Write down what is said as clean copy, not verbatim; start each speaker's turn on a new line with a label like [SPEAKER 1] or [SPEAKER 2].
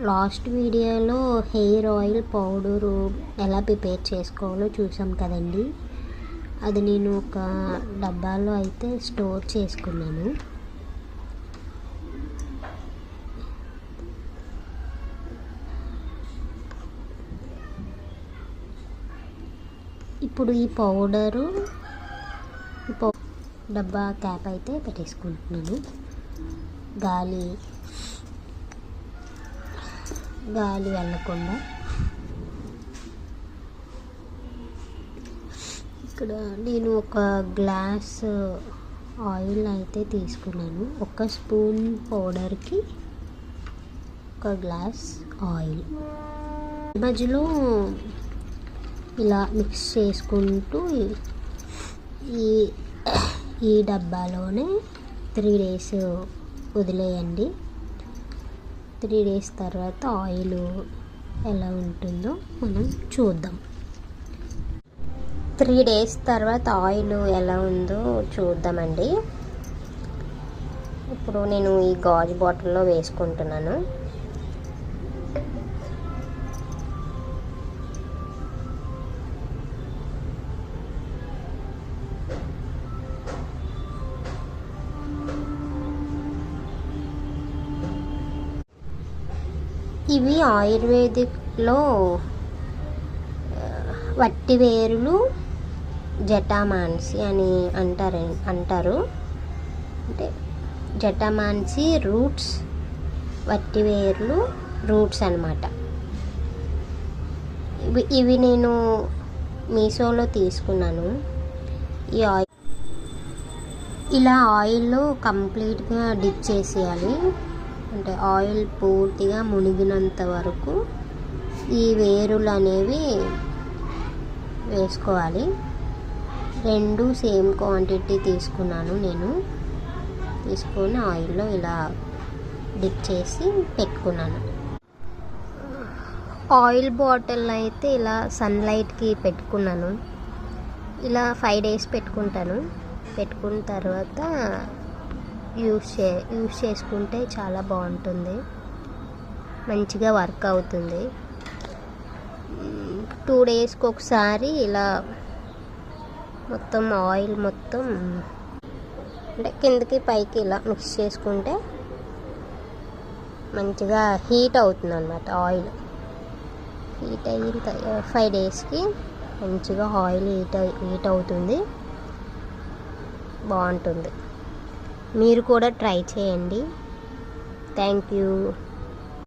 [SPEAKER 1] Last వీడియోలో hair oil powder ఎలా prepare చేసుకోవాలో చూసాం కదండి. అది నేను ఒక డబ్బాలో అయితే స్టోర్ చేసుకున్నాను. ఇప్పుడు ఈ పౌడరు డబ్బా క్యాప్ అయితే పెట్టేసుకుంటున్నాను. గాలి వెళ్ళకుండా. ఇక్కడ నేను ఒక గ్లాస్ ఆయిల్ అయితే తీసుకున్నాను. ఒక స్పూన్ పౌడర్కి ఒక గ్లాస్ ఆయిల్. మధ్యలో ఇలా మిక్స్ చేసుకుంటూ ఈ డబ్బాలోనే 3 days వదిలేయండి. 3 days తర్వాత ఆయిల్ ఎలా ఉంటుందో మనం చూద్దాం. 3 days తర్వాత ఆయిల్ ఎలా ఉందో చూద్దామండి. ఇప్పుడు నేను ఈ గాజు బాటిల్లో వేసుకుంటున్నాను. ఇవి ఆయుర్వేదిక్లో వట్టివేరులు జటామాన్సి అని అంటారు. అంటే జటామాన్సి రూట్స్, వట్టివేర్లు రూట్స్ అన్నమాట. ఇవి నేను మీషోలో తీసుకున్నాను. ఈ ఆయిల్ ఇలా ఆయిల్లో కంప్లీట్గా డిప్ చేసేయాలి. అంటే ఆయిల్ పూర్తిగా మునిగినంత వరకు ఈ వేరులు అనేవి వేసుకోవాలి. 2 సేమ్ క్వాంటిటీ తీసుకున్నాను. నేను తీసుకొని ఆయిల్లో ఇలా డిప్ చేసి పెట్టుకున్నాను. ఆయిల్ బాటిల్ అయితే ఇలా సన్లైట్కి పెట్టుకున్నాను. ఇలా 5 days పెట్టుకుంటాను. పెట్టుకున్న తర్వాత యూస్ చేసుకుంటే చాలా బాగుంటుంది, మంచిగా వర్క్ అవుతుంది. 2 daysకి ఒకసారి ఇలా మొత్తం ఆయిల్ అంటే కిందకి పైకి ఇలా మిక్స్ చేసుకుంటే మంచిగా హీట్ అవుతుంది అన్నమాట. ఆయిల్ హీట్ అయిన 5 daysకి మంచిగా ఆయిల్ హీట్ అవుతుంది, బాగుంటుంది. మీరు కూడా ట్రై చేయండి. Thank you.